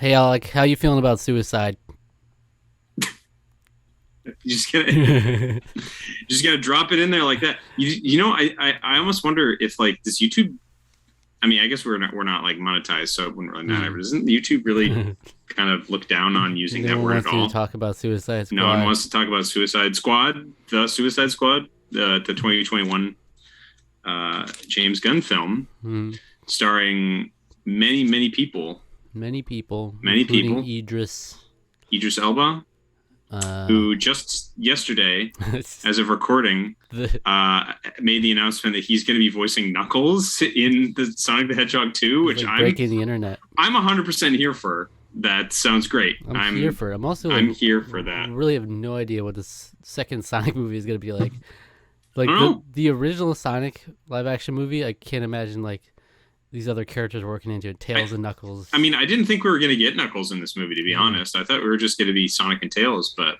Hey, Alec, how you feeling about suicide? Just gonna just gotta drop it in there like that. I almost wonder if like does YouTube. I mean, I guess we're not like monetized, so it wouldn't really matter. But doesn't YouTube really kind of look down on using No that one word at wants you to all? talk about Suicide No one Squad. wants to talk about Suicide Squad, the Suicide Squad, the 2021 James Gunn film, Hmm. starring many people, Many people, many including people. Idris. Idris Elba, Uh, who just yesterday, the as of recording, made the announcement that he's going to be voicing Knuckles in the Sonic the Hedgehog 2, he's which like I'm breaking the internet. I'm 100% here for. That sounds great. I'm here for it. I'm also I'm like here for that. really have no idea what this second Sonic movie is gonna be like. I Like don't the know. the original Sonic live action movie, I can't imagine like these other characters working into it. I Tails and Knuckles. I mean, I didn't think we were going to get Knuckles in this movie, to be Yeah. honest. I thought we were just going to be Sonic and Tails, but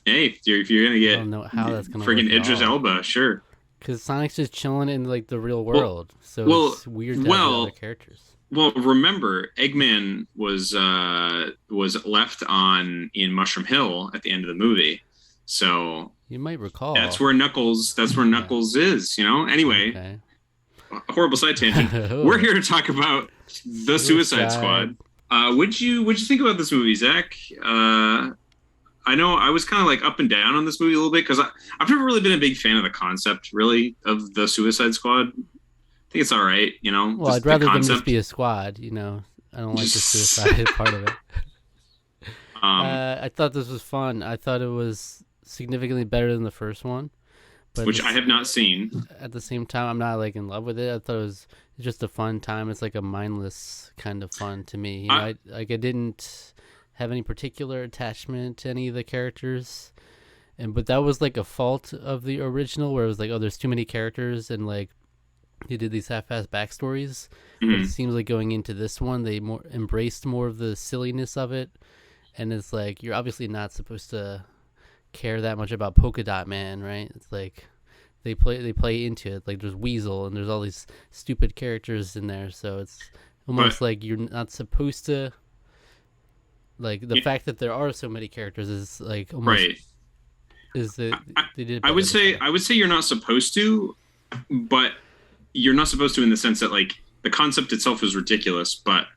hey, if you're going to I get don't know how that's gonna work friggin' at Idris all. Elba, sure. Because Sonic's just chilling in like the real Well, world, so well, it's weird to have the other well, characters. well. Remember, Eggman was left on in Mushroom Hill at the end of the movie, so You might recall. that's where Knuckles. That's where Yeah. Knuckles is. Anyway, Okay. a horrible side tangent. We're here to talk about the Suicide Squad. What'd you think about this movie, Zach? I know I was kind of like up and down on this movie a little bit because I've never really been a big fan of the concept, really, of the Suicide Squad. I think it's all right, Well, just I'd the rather them just concept. be a squad. I don't like the suicide part of it. um, I thought this was fun. I thought it was significantly better than the first one, but which I have not seen. at the same time, I'm not like in love with it. I thought it was just a fun time. It's like a mindless kind of fun to me. I didn't have any particular attachment to any of the characters, but that was like a fault of the original, where it was like, oh, there's too many characters, and like they did these half-assed backstories. But it Mhm. seems like going into this one, they more embraced more of the silliness of it, and it's like you're obviously not supposed to care that much about Polka Dot Man, right? It's like they play into it. Like there's Weasel and there's all these stupid characters in there, so it's But almost like you're not supposed to. Like the y- fact that there are so many characters is like almost right, is that I, they did it I better would this say time. I would say you're not supposed to, but you're not supposed to in the sense that like the concept itself is ridiculous, but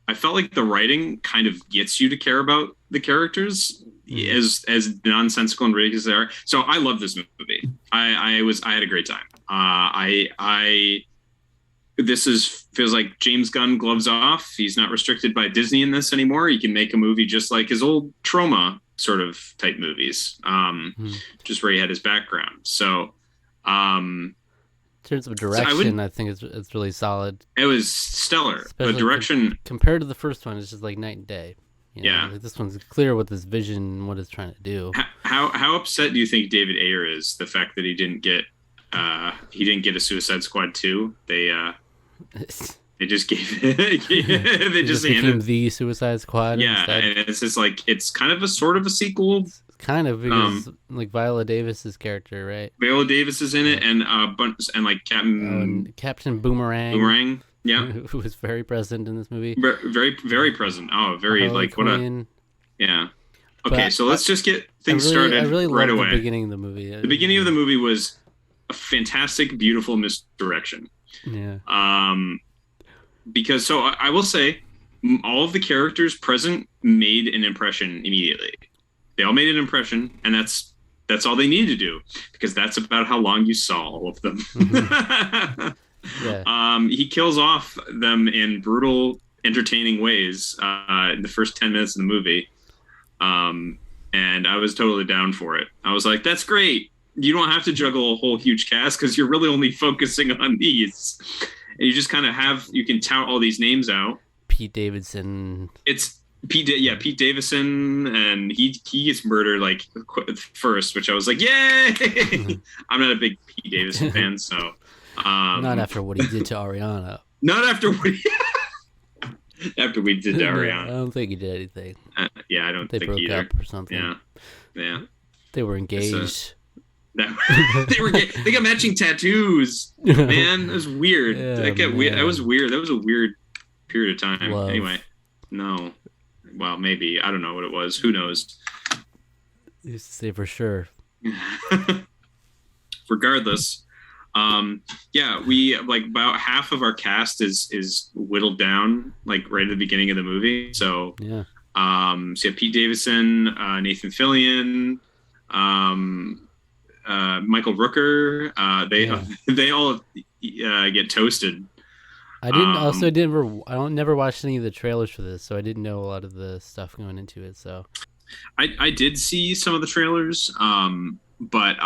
I felt like the writing kind of gets you to care about the characters Mm. as nonsensical and ridiculous as they are. So I love this movie. I had a great time. I this is feels like James Gunn gloves off. He's not restricted by Disney in this anymore. He can make a movie just like his old Trauma sort of type movies, Mm. just where he had his background. Um, In terms of so I direction, wouldn't. I think it's really solid. It was stellar. The Especially direction, compared to the first one, it's just like night and day. yeah. Like this one's clear with his vision and what it's trying to do. How upset do you think David Ayer is the fact that he didn't get a Suicide Squad 2? They just gave it. They It just just became handed. the Suicide Squad Yeah, instead. and it's just like it's kind of a sort of a sequel. Kind of because like Viola Davis's character, right? Viola Davis is in it, and like Oh, Captain and Captain Boomerang, Boomerang. Yeah, who was very present in this movie. very very present. Oh, very Harley like what a Quinn. yeah. But Okay, so let's just get things started I really right loved away. the beginning of the movie. The beginning of the movie was a fantastic, beautiful misdirection. Yeah. Because so I will say, all of the characters present made an impression immediately. They all made an impression, and that's all they needed to do because that's about how long you saw all of them. Yeah. He kills off them in brutal, entertaining ways in the first 10 minutes of the movie, and I was totally down for it. I was like, "That's great. You don't have to juggle a whole huge cast because you're really only focusing on these." And you just kind of you can tout all these names out. Pete Davidson. It's Pete Davidson, and he gets murdered like first, which I was like, yay! I'm not a big Pete Davidson fan, so Not after what he did to Ariana. not after after we did to No, I Ariana. don't think he did anything. Yeah, I don't They think broke either. up or something. Yeah, yeah. They were engaged. They got matching tattoos. Man, that was weird. Yeah, That got weird. That man. was weird. That was a weird period of time. Love. Anyway, no. well, maybe, I don't know what it was. Who knows? You used to say for sure. Regardless, yeah, we like about half of our cast is whittled down like right at the beginning of the movie. So Yeah. So you have Pete Davidson, Nathan Fillion, Michael Rooker. They all get toasted. I don't never watched any of the trailers for this, so I didn't know a lot of the stuff going into it. So I did see some of the trailers, but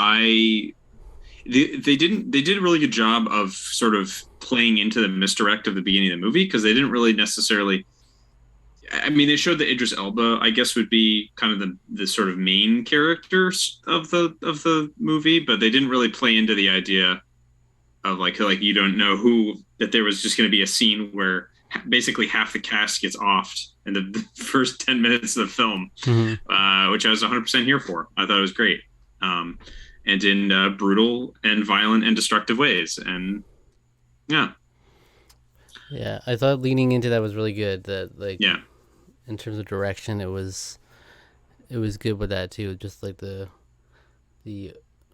they did a really good job of sort of playing into the misdirect of the beginning of the movie, because they didn't really necessarily. I mean, they showed that Idris Elba, I guess, would be kind of the sort of main characters of the movie, but they didn't really play into the idea of like you don't know that there was just going to be a scene where basically half the cast gets offed in the first 10 minutes of the film, which I was 100% here for. I thought it was great, and in brutal and violent and destructive ways, and yeah. Yeah, I thought leaning into that was really good. That Yeah. In terms of direction, it was good with that too. Just like the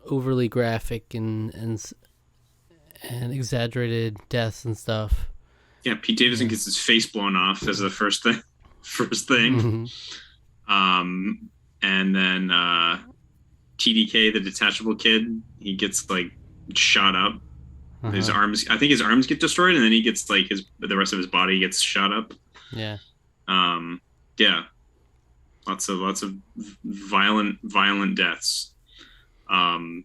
overly graphic and exaggerated deaths and stuff. Yeah, Pete Davidson gets his face blown off as the first thing. And then TDK, the detachable kid, he gets like shot up. His arms, I think his arms get destroyed, and then he gets like the rest of his body gets shot up. Yeah. Yeah. Lots of violent deaths. So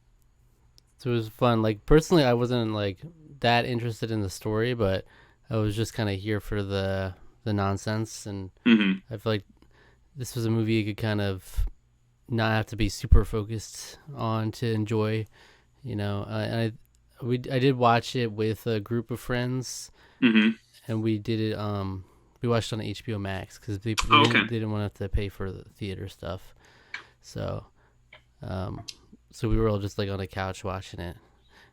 it was fun. Like, personally, I wasn't like that interested in the story, but I was just kind of here for the nonsense, and I feel like this was a movie you could kind of not have to be super focused on to enjoy, you know. And I did watch it with a group of friends, and we did it. We watched it on HBO Max because they didn't want to pay for the theater stuff, so we were all just like on a couch watching it.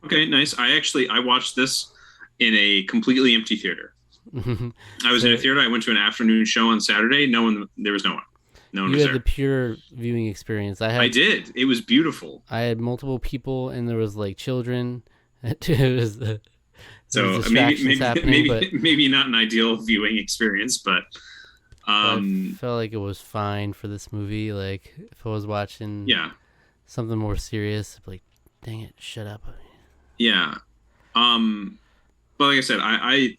Okay, nice. I watched this in a completely empty theater. I was in a theater. I went to an afternoon show on Saturday. There was no one. No one was there. You had the pure viewing experience. I did. It was beautiful. I had multiple people, and there was like children. So maybe not an ideal viewing experience, but I felt like it was fine for this movie. Like, if I was watching something more serious, I'd be like, dang it, shut up. Yeah. But like I said, I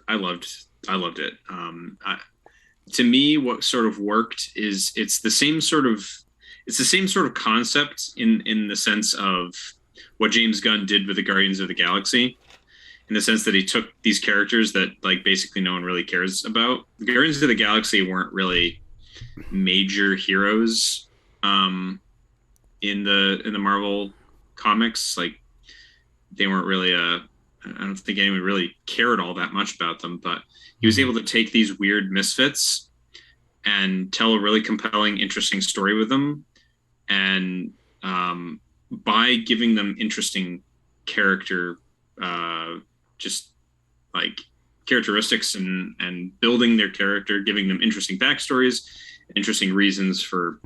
loved it. To me, what sort of worked is it's the same sort of concept in the sense of what James Gunn did with the Guardians of the Galaxy, in the sense that he took these characters that like basically no one really cares about. The Guardians of the Galaxy weren't really major heroes in the Marvel comics. Like, they weren't really I don't think anyone really cared all that much about them, but he was able to take these weird misfits and tell a really compelling, interesting story with them. And by giving them interesting character, just like characteristics and building their character, giving them interesting backstories, interesting reasons for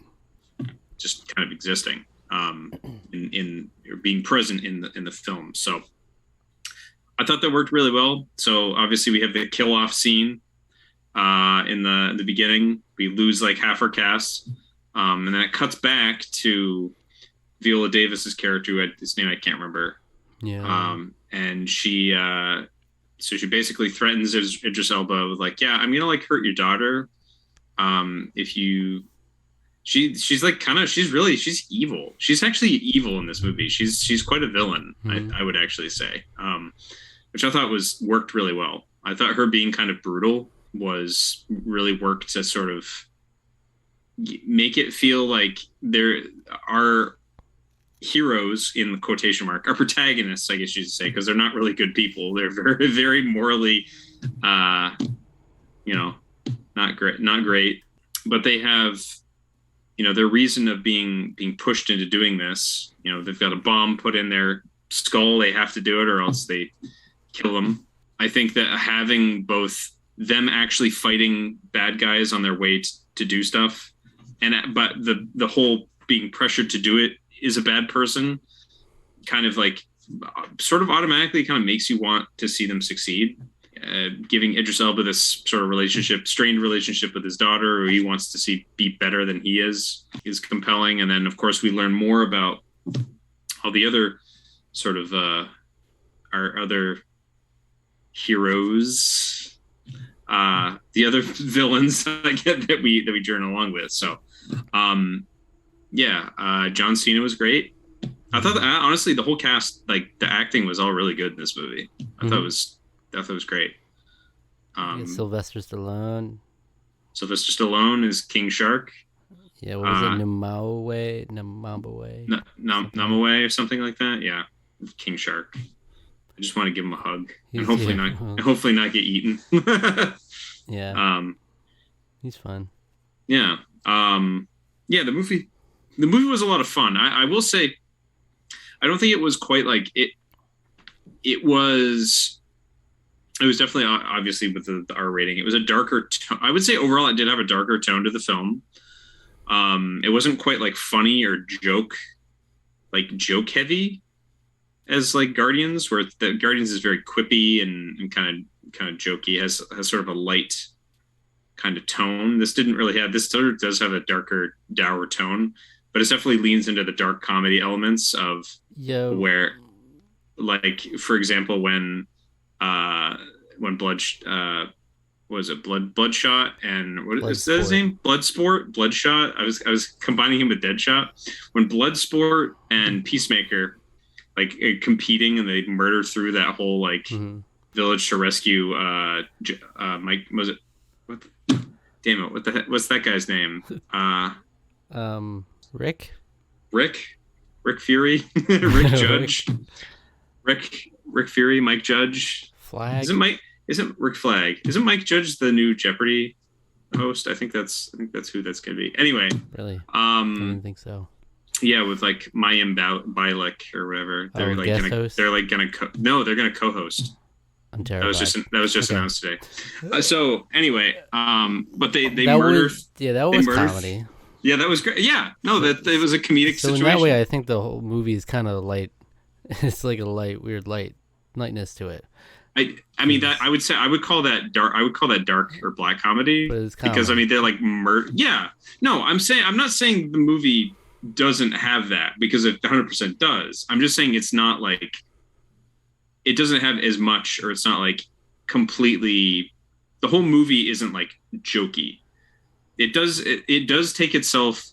just kind of existing, in being present in the film. So I thought that worked really well. So obviously we have the kill off scene in the beginning. We lose like half our cast, and then it cuts back to Viola Davis's character, his name I can't remember. Yeah. And she basically threatens Idris Elba with like, yeah, I'm gonna like hurt your daughter, if you. She's like she's evil. She's actually evil in this movie. She's quite a villain. I would actually say, which I thought worked really well. I thought her being kind of brutal really worked to sort of make it feel like there are heroes, in the quotation mark, are protagonists, I guess you should say, because they're not really good people. They're very, very morally, not great, but they have, their reason of being pushed into doing this. They've got a bomb put in their skull. They have to do it or else they kill them. I think that having both them actually fighting bad guys on their way to do stuff, but the whole being pressured to do it is a bad person, kind of like sort of automatically kind of makes you want to see them succeed. Giving Idris Elba this sort of strained relationship with his daughter, who he wants to see be better than he is compelling. And then, of course, we learn more about all the other sort of our other heroes, the other villains that we journey along with. So, John Cena was great. I thought honestly the whole cast, like the acting was all really good in this movie. I thought it was great. Sylvester Stallone. Sylvester Stallone is King Shark. Yeah, what was it? Namawe? Namawe or something like that. Yeah, King Shark. I just want to give him a hug and hopefully not get eaten. Yeah. He's fun. Yeah. The movie was a lot of fun. I will say, I don't think it was quite like it. It was definitely, obviously, with the R rating, it was a darker tone. I would say overall it did have a darker tone to the film. It wasn't quite like funny or joke heavy as like Guardians, where the Guardians is very quippy and kind of jokey, has sort of a light kind of tone. This didn't really have, this sort of does have a darker, dour tone, but it definitely leans into the dark comedy elements of where, like, for example, when Bloodshot and what is that his name? Bloodshot. I was combining him with Deadshot. When Bloodsport and Peacemaker like competing and they murder through that whole like village to rescue Mike, was it damn it, what the heck, what's that guy's name? Rick Fury. Rick Judge. Rick Fury, Mike Judge. Flag. Isn't Rick Flag? Isn't Mike Judge the new Jeopardy host? I think that's who that's gonna be. Anyway. Really? I didn't think so. Yeah, with like Mayim Bialik or whatever. They're gonna co-host. I'm terrified. That was just announced today. So anyway, but they that murder. That was comedy. Yeah, that was great. Yeah, no, that it was a comedic situation. So in that way, I think the whole movie is kind of light. It's like a weird lightness to it. I mean that I would call that dark. I would call that dark or black comedy because I mean they're like murder. Yeah, no, I'm not saying the movie doesn't have that, because it 100% does. I'm just saying it's not like, it doesn't have as much, or it's not like completely, the whole movie isn't like jokey. It does take itself,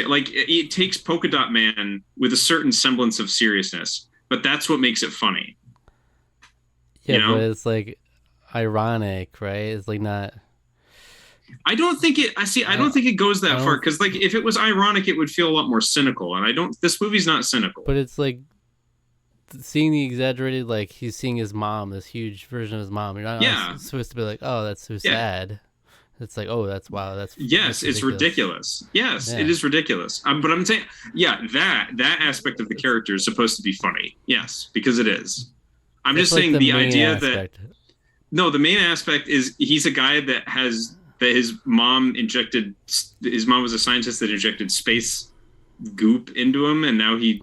like it takes Polka Dot Man with a certain semblance of seriousness, but that's what makes it funny. Yeah, but it's like ironic, right? It's like not. I don't think it goes that far, because like if it was ironic, it would feel a lot more cynical, and this movie's not cynical. But it's like seeing the exaggerated, like he's seeing his mom, this huge version of his mom. You're not supposed to be like, oh, that's so sad. It's like, oh, that's wow, that's it's ridiculous. Yes, it is ridiculous. But I'm saying, that aspect of the character is supposed to be funny. Yes, because it is. I'm just saying the idea that the main aspect is he's a guy that his mom was a scientist that injected space goop into him, and now he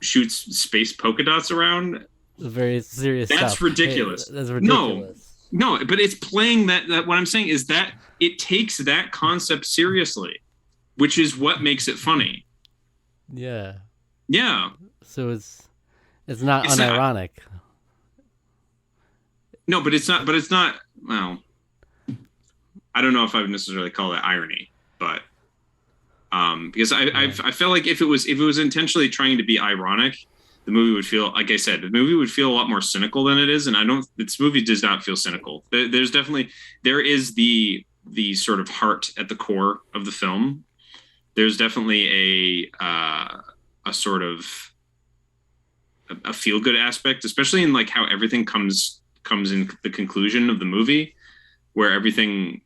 shoots space polka dots around. Very serious That's stuff. Ridiculous. That's ridiculous. No, but it's playing that what I'm saying is that it takes that concept seriously, which is what makes it funny. Yeah. Yeah. So it's not unironic. No, but it's not. Well, I don't know if I would necessarily call that irony, but because I feel like if it was intentionally trying to be ironic, the movie would feel, like I said, a lot more cynical than it is, and this movie does not feel cynical. There is the sort of heart at the core of the film. There's definitely a sort of a feel good aspect, especially in like how everything comes in the conclusion of the movie, where everything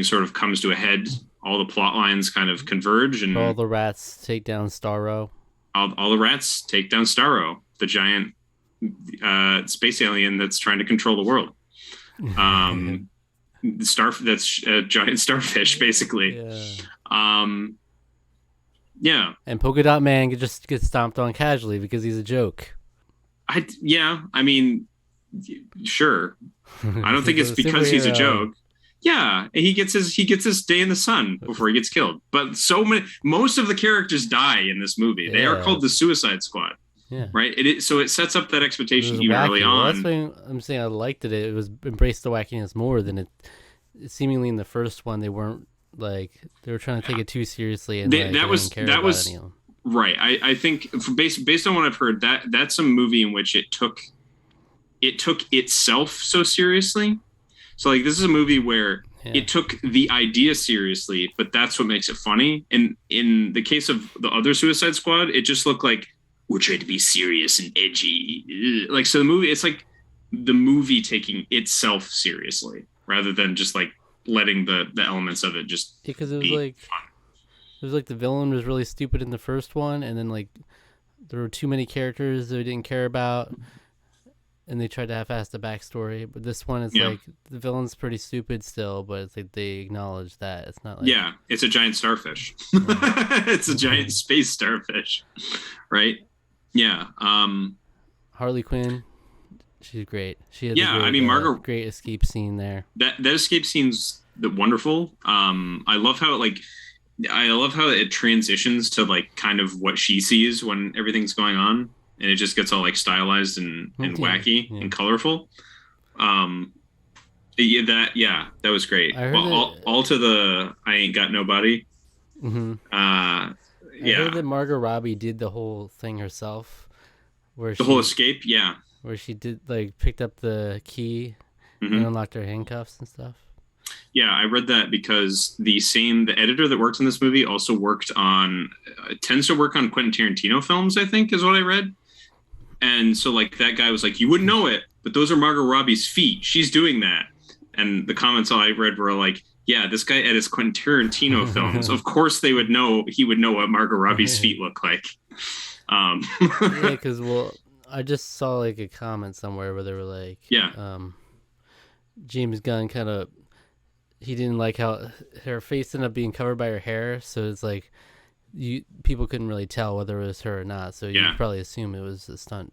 sort of comes to a head. All the plot lines kind of converge, and all the rats take down Starro. All the rats take down Starro, the giant space alien that's trying to control the world. That's a giant starfish, basically. Yeah. Um, yeah, And Polka Dot Man just gets stomped on casually because he's a joke. I mean, sure. I don't He's think a it's because he's a superhero. joke. Yeah, he gets his day in the sun before he gets killed. But most of the characters die in this movie. They are Yeah. called the Suicide Squad, Yeah. right? So it sets up that It expectation was even early wacky. Well, that's on. why I'm saying I liked it. It was embraced the wackiness more than it. Seemingly in the first one, they weren't like they were trying to take it too seriously, and like I didn't care That about any was of them. right. I think based on what I've heard, that's a movie in which it took itself so seriously. So like this is a movie where Yeah. it took the idea seriously, but that's what makes it funny. And in the case of the other Suicide Squad, it just looked like we're trying to be serious and edgy. Like so the movie, it's like the movie taking itself seriously rather than just like letting the elements of it just Because be fun. it was like the villain was really stupid in the first one, and then like there were too many characters that we didn't care about, and they tried to half-ass the backstory. But this one is Yeah. like the villain's pretty stupid still, but it's like they acknowledge that it's not like Yeah, it's a giant starfish. Yeah. It's a giant space starfish, right? Yeah. Harley Quinn. She's great. She has Yeah, I mean great escape scene there. that escape scene's wonderful. I love how it transitions to like kind of what she sees when everything's going on, and it just gets all like stylized and wacky Yeah. and colorful. Um, that was great. I heard Well, all to the I ain't got nobody. Mm-hmm. Uh, I heard that yeah, Margot Robbie did the whole thing herself, where the whole escape. Yeah. she did like picked up the key and Hmm. unlocked her handcuffs and stuff. Yeah, I read that because the editor that worked on this movie also worked on tends to work on Quentin Tarantino films, I think is what I read. And so like that guy was like, you wouldn't know it, but those are Margot Robbie's feet. She's doing that. And the comments I read were like, yeah, this guy edits Quentin Tarantino films. Of course he would know what Margot Robbie's feet look like. Yeah, because I just saw like a comment somewhere where they were like, yeah. James Gunn kind of he didn't like how her face ended up being covered by her hair, so it's like people couldn't really tell whether it was her or not. So you Yeah. probably assume it was a stunt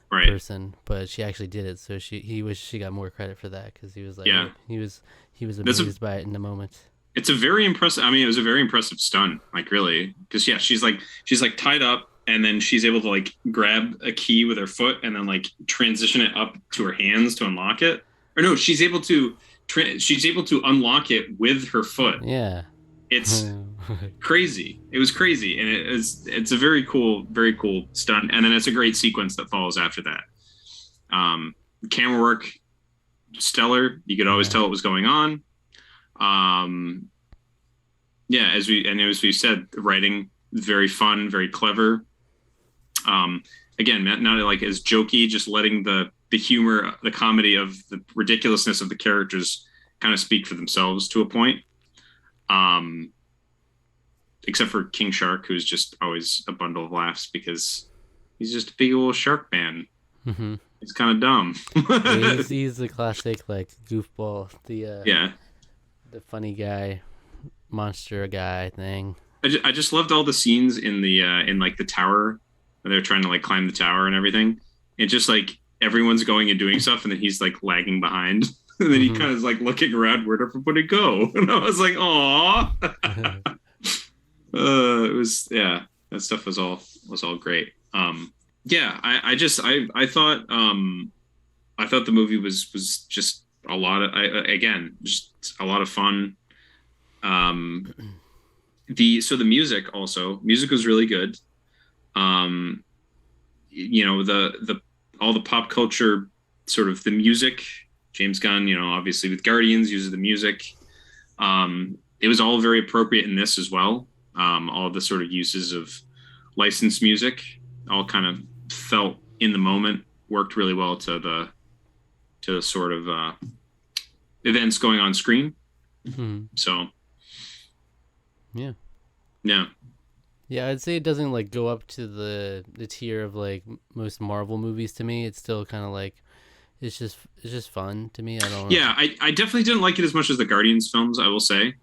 Right. person, but she actually did it. So he wished she got more credit for that because he was like, Yeah. he was amazed by it in the moment. It's a very impressive. I mean, it was a very impressive stunt, like really, because yeah, she's like tied up, and then she's able to like grab a key with her foot, and then like transition it up to her hands to unlock it. Or no, she's able to unlock it with her foot. Yeah, It's crazy. It was crazy, and it's a very cool stunt, and then it's a great sequence that follows after that. Camera work, stellar. You could always tell what was going on. Yeah, as we said, the writing very fun, very clever. Again, not like as jokey, just letting the humor, the comedy of the ridiculousness of the characters kind of speak for themselves to a point. Except for King Shark, who's just always a bundle of laughs because he's just a big old shark man. Mm-hmm. He's kind of dumb. Yeah, he's the classic like goofball, Yeah. the funny guy, monster guy thing. I just loved all the scenes in the in like the tower where they're trying to like climb the tower and everything. It's just like everyone's going and doing stuff, and then he's like lagging behind. And then he kind of is like looking around, where'd everybody go? And I was like, "Aw." It was that stuff was all great. Yeah, I thought the movie was just a lot of just a lot of fun. The music was really good. The all the pop culture sort of the music, James Gunn, obviously with Guardians uses the music. It was all very appropriate in this as well. All the sort of uses of licensed music all kind of felt in the moment, worked really well to the sort of events going on screen. Mm-hmm. So yeah, yeah, I'd say it doesn't like go up to the tier of like most Marvel movies to me. It's still kind of like it's just fun to me. I don't know. Yeah, I definitely didn't like it as much as the Guardians films, I will say.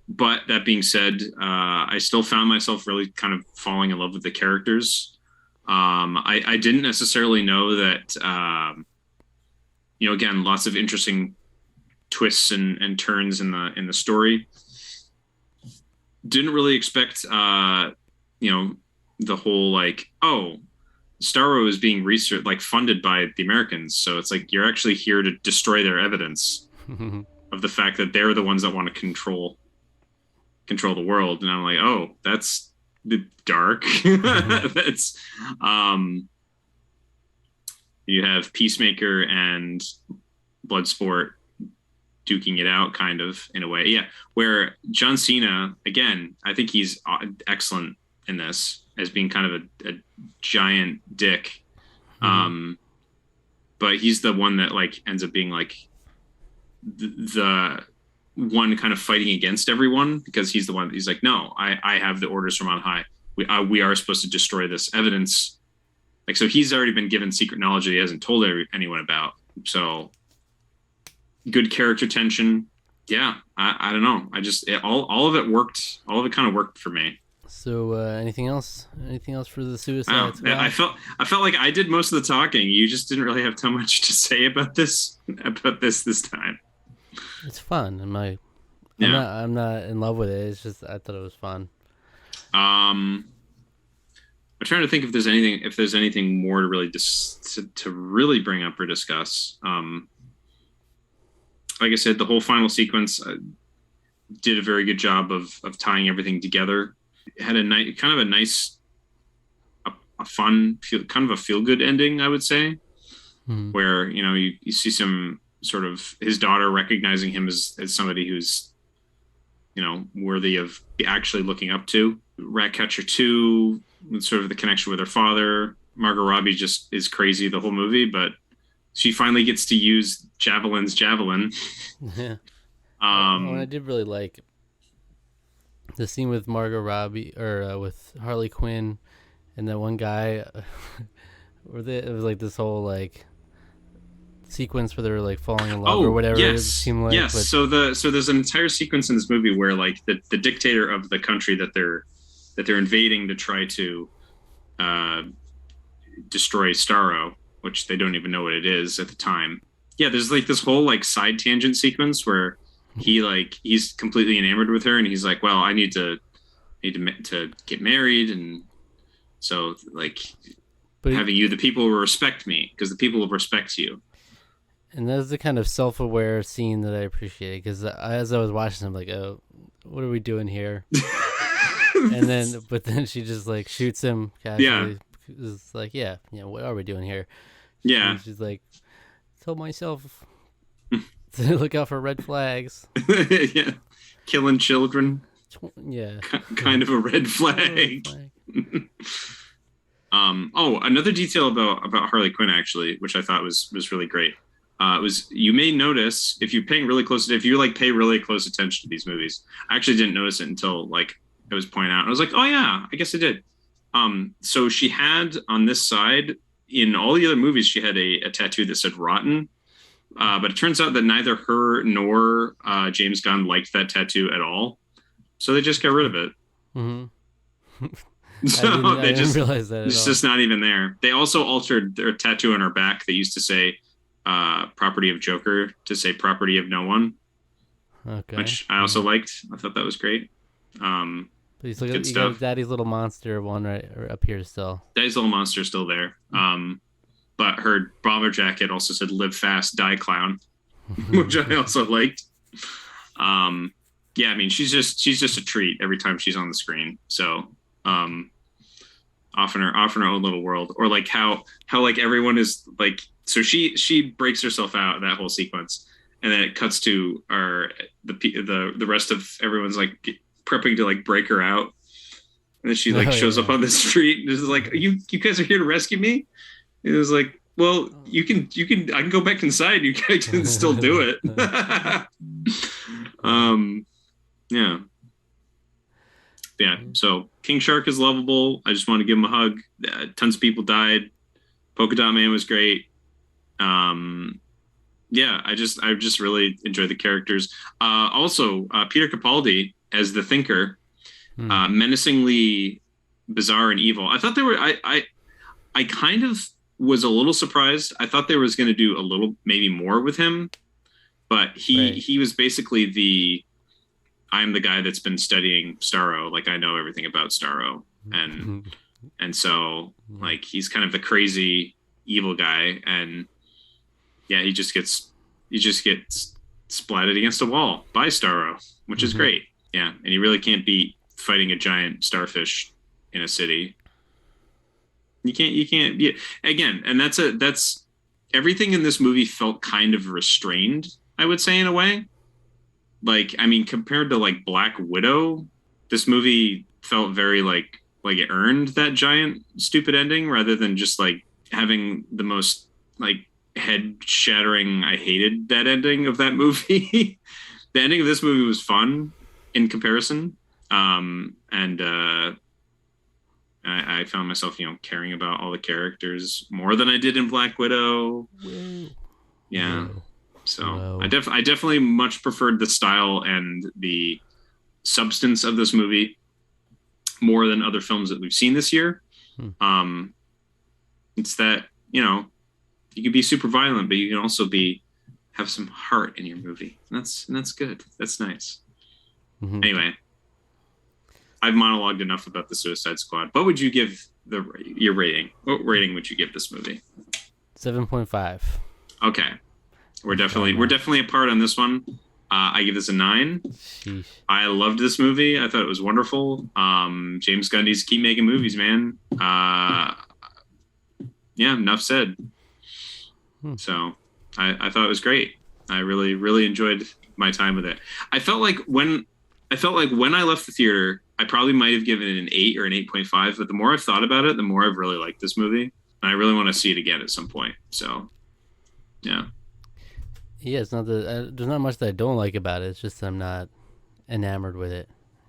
But that being said, I still found myself really kind of falling in love with the characters. I didn't necessarily know that, again, lots of interesting twists and turns in the story. Didn't really expect, the whole like, oh, Starro is being researched, like funded by the Americans. So it's like you're actually here to destroy their evidence of the fact that they're the ones that want to control the world. And I'm like, oh, that's dark. That's you have Peacemaker and Bloodsport duking it out kind of in a way. Yeah. Where John Cena, again, I think he's excellent in this as being kind of a giant dick. But he's the one that like ends up being like the one kind of fighting against everyone, because he's the one he's like, no, I have the orders from on high. We are supposed to destroy this evidence. Like, so he's already been given secret knowledge that he hasn't told anyone about. So good character tension. Yeah. I don't know. All of it worked. All of it kind of worked for me. So anything else? Anything else for the Suicide Squad? I felt like I did most of the talking. You just didn't really have too much to say about this time. It's fun. I'm not in love with it. It's just I thought it was fun. I'm trying to think if there's anything more to really to really bring up or discuss. Like I said, the whole final sequence did a very good job of tying everything together. It had a nice, fun, kind of a feel good ending, I would say, where you see some sort of his daughter recognizing him as somebody who's worthy of actually looking up to. Ratcatcher 2, sort of the connection with her father. Margot Robbie just is crazy the whole movie, but she finally gets to use Javelin's javelin. Yeah. I did really like the scene with Margot Robbie or with Harley Quinn and that one guy. It was like this whole like sequence where they were like falling in love or whatever. Yes, it seemed like. Yes. So there's an entire sequence in this movie where like the dictator of the country that they're invading to try to destroy Starro, which they don't even know what it is at the time. Yeah, there's like this whole like side tangent sequence where he's completely enamored with her, and he's like, well, I need to get married, and so like having you, the people will respect me because the people will respect you. And that's the kind of self-aware scene that I appreciate, because as I was watching, I'm like, oh, what are we doing here? But then she just like shoots him casually. Yeah. It's like, what are we doing here? Yeah. And she's like, told myself to look out for red flags. Yeah. Killing children. Yeah. Kind of a red flag. Another detail about Harley Quinn, actually, which I thought was really great. Was you may notice if you pay really close attention to these movies. I actually didn't notice it until like it was pointed out. I was like, oh yeah, I guess I did. So she had on this side, in all the other movies, she had a tattoo that said rotten. But it turns out that neither her nor James Gunn liked that tattoo at all. So they just got rid of it. Mm-hmm. So I didn't realize that. It's just not even there. They also altered their tattoo on her back. They used to say property of Joker to say property of no one. Okay. Which I also liked. I thought that was great. Please look at you got Daddy's Little Monster one right up here still. Daddy's Little Monster is still there. But her bomber jacket also said "Live fast, die clown," which I also liked. Yeah, I mean she's just a treat every time she's on the screen. So off in her own little world, or like how like everyone is like. So she breaks herself out of that whole sequence, and then it cuts to the rest of everyone's like prepping to like break her out, and then she like shows up on the street and is like, you guys are here to rescue me. And it was like, well, you can I can go back inside. You guys can still do it. Yeah. So King Shark is lovable. I just want to give him a hug. Tons of people died. Polka Dot Man was great. Yeah, I just really enjoy the characters. Also, Peter Capaldi as the Thinker, Hmm. menacingly bizarre and evil. I thought they were. I kind of was a little surprised. I thought there was going to do a little maybe more with him, but Right. he was basically the I'm the guy that's been studying Starro. Like I know everything about Starro, and so Yeah. like he's kind of the crazy evil guy, and yeah, he just gets splatted against a wall by Starro, which is Hmm. great. Yeah, and he really can't beat fighting a giant starfish in a city. You can't be again, and that's everything in this movie felt kind of restrained, I would say in a way. Like I mean compared to like Black Widow, this movie felt very like it earned that giant stupid ending rather than just like having the most like head shattering I hated that ending of that movie. The ending of this movie was fun in comparison. And I found myself, you know, caring about all the characters more than I did in Black Widow. Whoa. Yeah. Whoa. So Whoa. I definitely much preferred the style and the substance of this movie more than other films that we've seen this year. Hmm. It's that, you know, you can be super violent, but you can also be have some heart in your movie. And that's good. That's nice. Hmm. Anyway, I've monologued enough about the Suicide Squad. What would you give your rating? What rating would you give this movie? 7.5. Okay, Fair we're enough. definitely apart on this one. I give this a 9. Sheesh. I loved this movie. I thought it was wonderful. James Gunn needs to keep making movies, man. Yeah, enough said. Hmm. So I thought it was great. I really, really enjoyed my time with it. I felt like when I left the theater, I probably might have given it an 8 or an 8.5. But the more I've thought about it, the more I've really liked this movie, and I really want to see it again at some point. So yeah, Yeah, it's not that there's not much that I don't like about it. It's just I'm not enamored with it.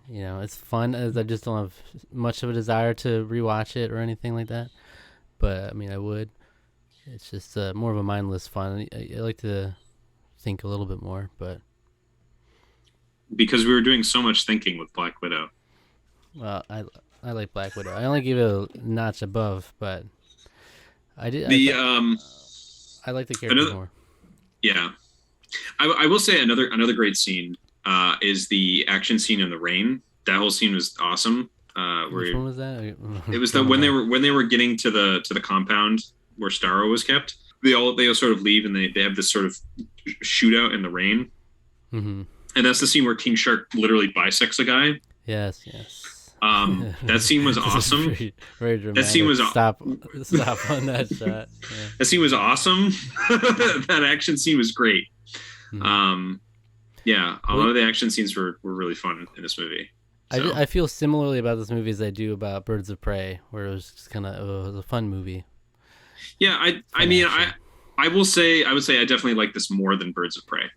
You know, it's fun as I just don't have much of a desire to rewatch it or anything like that. But I mean, I would. It's just more of a mindless fun. I like to think a little bit more, but because we were doing so much thinking with Black Widow. well, I like Black Widow. I only give it a notch above, but I did. I The thought I like the characters another more. yeah, I will say another great scene is the action scene in the rain. That whole scene was awesome. Which Where one was that? it was the Drawing a blank. when they were getting to the compound where Starro was kept. They all sort of leave and they have this sort of shootout in the rain. Mm-hmm. And that's the scene where King Shark literally bisects a guy. Yes, yes. That scene was This is awesome. very, very That scene dramatic. was Stop on that shot. Yeah. that scene was awesome. That action scene was great. Mhm. Um, yeah, a Well, lot of the action scenes were really fun in this movie. So I feel similarly about this movie as I do about Birds of Prey, where it was just kind of it was a fun movie, yeah, I fun mean action. I would say I definitely like this more than Birds of Prey.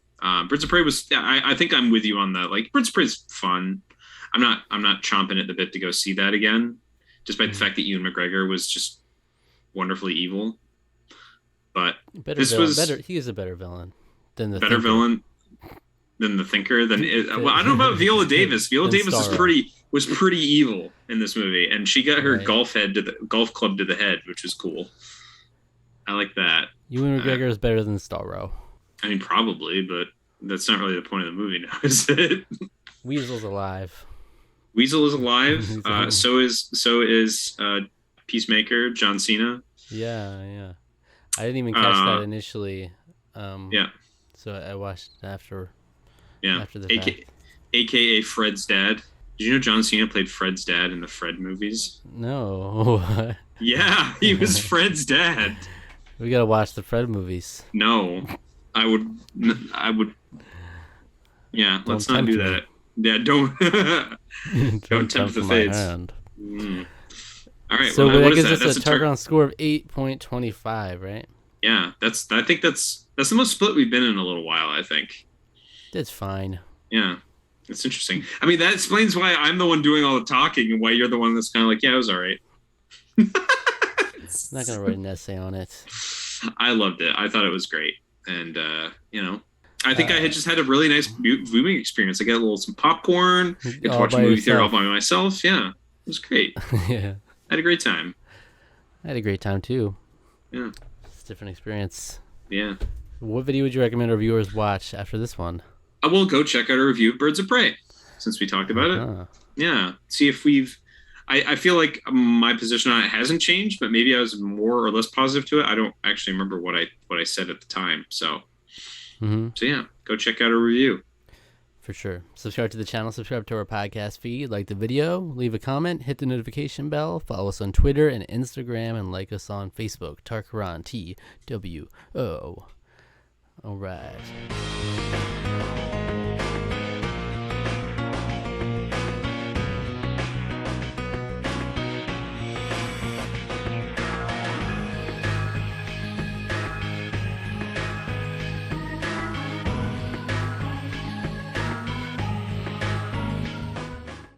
Birds of Prey was yeah, I think I'm with you on that. Like Birds of Prey is fun. I'm not chomping at the bit to go see that again, despite the Mhm. fact that Ewan McGregor was just wonderfully evil. But Better this villain. Better. was He is a better villain than the better Thinker. villain than the Thinker. Well, I don't know about Viola Davis. Viola Than Davis Starro. was pretty evil in this movie, and she got her Right. golf club to the head, which was cool. I like that. Ewan McGregor is better than Starro. I mean, probably, but that's not really the point of the movie now, is it? Weasel's alive. Weasel is alive. He's alive. So is Peacemaker, John Cena. Yeah, yeah. I didn't even catch that initially. Yeah, So I watched after yeah. the AK, fact. AKA Fred's dad. Did you know John Cena played Fred's dad in the Fred movies? No. Yeah, he was Fred's dad. We gotta watch the Fred movies. No, I would. I would. Yeah, Don't let's not tempt do me. that. Yeah, don't don't tempt the my fates. hand. Mm. All right. So Well, that what is gives that? us a Tarqaron score of 8.25, right? Yeah, that's. I think that's the most split we've been in a little while. I think. That's fine. Yeah, it's interesting. I mean, that explains why I'm the one doing all the talking and why you're the one that's kind of like, yeah, it was all right. I'm not gonna write an essay on it. I loved it. I thought it was great. And, I think I had just had a really nice viewing experience. I got some popcorn, get to watch a movie theater all by myself. Yeah, it was great. Yeah. I had a great time. I had a great time too. Yeah. It's a different experience. Yeah. What video would you recommend our viewers watch after this one? I will go check out a review of Birds of Prey, since we talked about it. Yeah. See if I feel like my position on it hasn't changed, but maybe I was more or less positive to it. I don't actually remember what I said at the time. So yeah, go check out a review. For sure. Subscribe to the channel, subscribe to our podcast feed, like the video, leave a comment, hit the notification bell, follow us on Twitter and Instagram, and like us on Facebook, Tarqaron, TWO. All right.